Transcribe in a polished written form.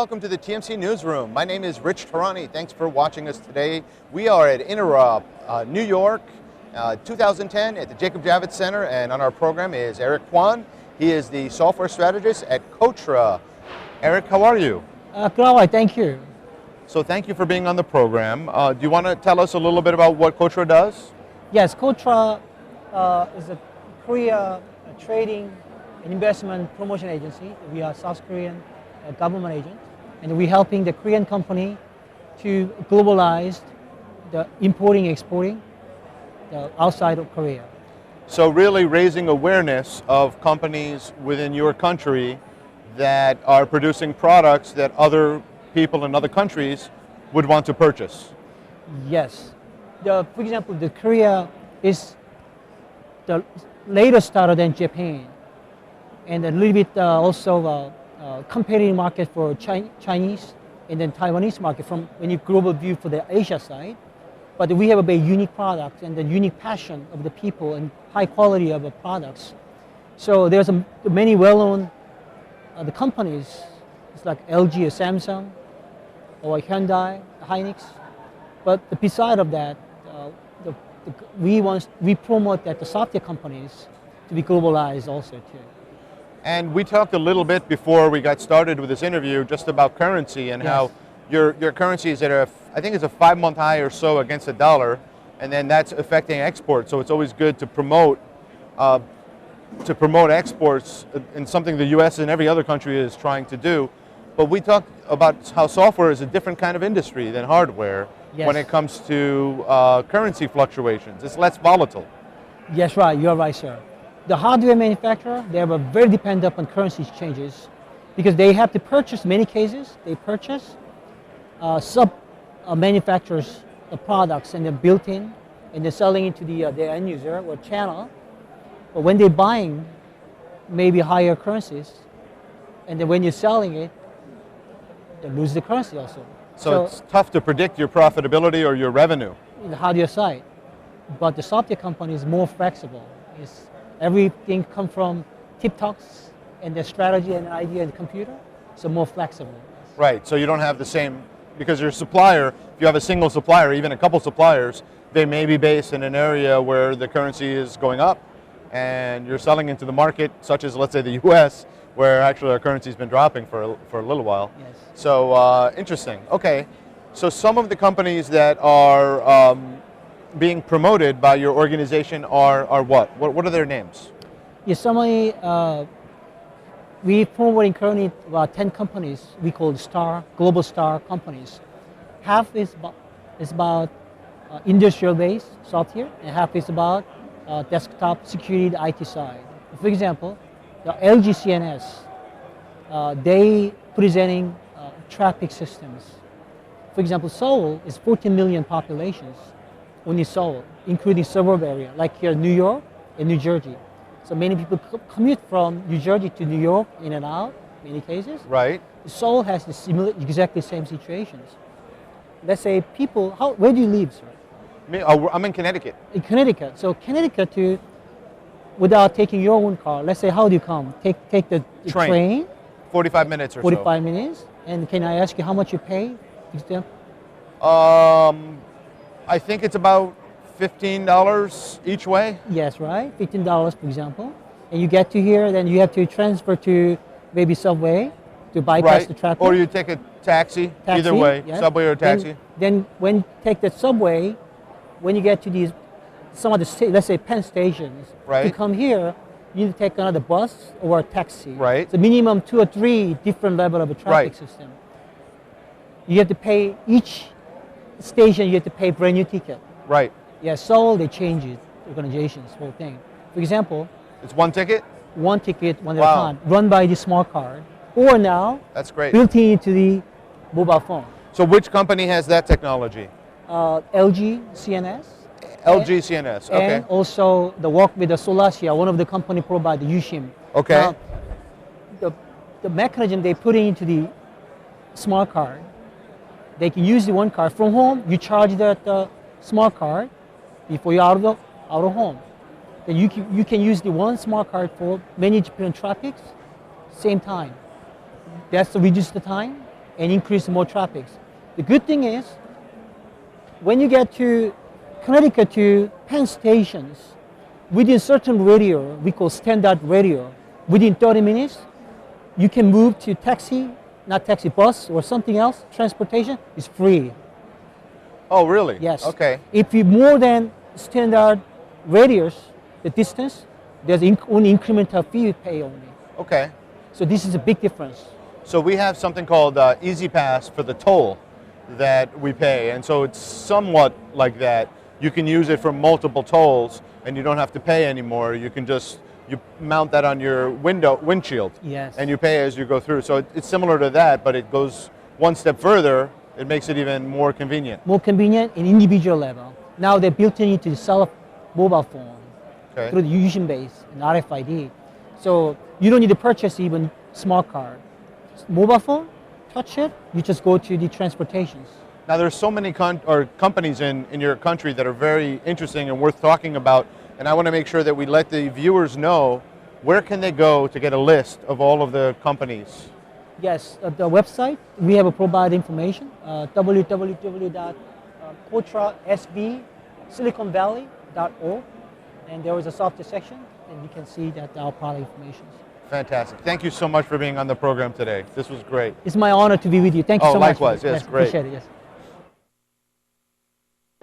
welcome to the TMC Newsroom. My name is Rich Tehrani. Thanks for watching us today. We are at Interop, New York, 2010 at the Jacob Javits Center, and on our program is Eric Kwon. He is the software strategist at Kotra. Eric, how are you? Good, thank you. So thank you for being on the program. Do you want to tell us a little bit about what Kotra does? Yes, Kotra is a Korea trading and investment promotion agency. We are South Korean government agent, and we're helping the Korean company to globalize the importing, exporting outside of Korea. So really raising awareness of companies within your country that are producing products that other people in other countries would want to purchase. Yes. For example, the Korea is the later started than Japan, and a little bit also competitive market for Chinese and then Taiwanese market from when you global view for the Asia side. But we have a very unique product and the unique passion of the people and high quality of the products. So there's many well-known the companies. It's like LG or Samsung or Hyundai, Hynix. But beside of that, we promote that the software companies to be globalized also too. And we talked a little bit before we got started with this interview just about currency and how your currency is at I think it's a 5-month high or so against the dollar, and then that's affecting exports. So it's always good to promote exports in something the U.S. and every other country is trying to do. But we talked about how software is a different kind of industry than hardware when it comes to currency fluctuations. It's less volatile. Yes, right. You're right, sir. The hardware manufacturer, they are very dependent on currency changes because they have to purchase, many cases, they purchase manufacturers products and they're built in and they're selling it to their end user or channel. But when they're buying maybe higher currencies, and then when you're selling it, they lose the currency also. So it's tough to predict your profitability or your revenue. In the hardware side. But the software company is more flexible. Everything comes from TikToks and the strategy and idea in the computer, so more flexible. Right, so you don't have the same, because your supplier, if you have a single supplier, even a couple suppliers, they may be based in an area where the currency is going up and you're selling into the market, such as let's say the US, where actually our currency's been dropping for a little while. Yes. So interesting, okay. So some of the companies that are being promoted by your organization are what? What are their names? Yes, we promoting currently about 10 companies we call global star companies. Half is about industrial-based software, and half is about desktop security, the IT side. For example, the LG CNS, they presenting traffic systems. For example, Seoul is 14 million populations. Only Seoul, including suburb area, like here New York and New Jersey. So many people commute from New Jersey to New York, in and out, many cases. Right. Seoul has exactly the same situations. Let's say people, where do you live, sir? I'm in Connecticut. In Connecticut. So Connecticut without taking your own car, let's say how do you come? Take the train. 45 minutes or 45 minutes. And can I ask you how much you pay? I think it's about $15 each way. Yes, right. $15, for example. And you get to here, then you have to transfer to maybe subway to bypass the traffic. Or you take a taxi. Either way, yes. Subway or taxi. Then when you take the subway, when you get to some of the, let's say, Penn stations, to come here, you need to take another bus or a taxi. Right. So minimum 2 or 3 different level of a traffic system. You have to pay each station, you have to pay brand new ticket. Right. Yeah, so they change it, organizations, whole thing. For example, it's one ticket? One ticket, one at a time, run by the smart card, or now that's great, built into the mobile phone. So which company has that technology? LG CNS. LG CNS, okay. And also the work with the Solasia, one of the company provide the USIM. Okay. The mechanism they put into the smart card, they can use the one card from home. You charge that smart card before you're out of home. Then you can use the one smart card for many different traffics, same time. That's to reduce the time and increase more traffic. The good thing is, when you get to Connecticut to Penn stations, within certain radio, we call standard radio, within 30 minutes, you can move to taxi, not taxi, bus or something else, transportation is free. Oh, really? Yes. Okay. If you more than standard radius, the distance, there's only incremental fee you pay only. Okay. So this is a big difference. So we have something called Easy Pass for the toll that we pay, and so it's somewhat like that. You can use it for multiple tolls, and you don't have to pay anymore. You can just you mount that on your windshield, Yes. and you pay as you go through. So it's similar to that, but it goes one step further. It makes it even more convenient. More convenient in individual level. Now they're built into the cell mobile phone Okay. through the Fusion base and RFID. So you don't need to purchase even smart card. Mobile phone, touch it, you just go to the transportations. Now there's so many companies in your country that are very interesting and worth talking about, and I want to make sure that we let the viewers know where can they go to get a list of all of the companies. Yes, at the website, we have a provide information, www.kotrasbsiliconvalley.org, and there is a software section, and you can see that our product information. Fantastic. Thank you so much for being on the program today. This was great. It's my honor to be with you. Thank you so much. Likewise. Yes, great. Appreciate it. Yes.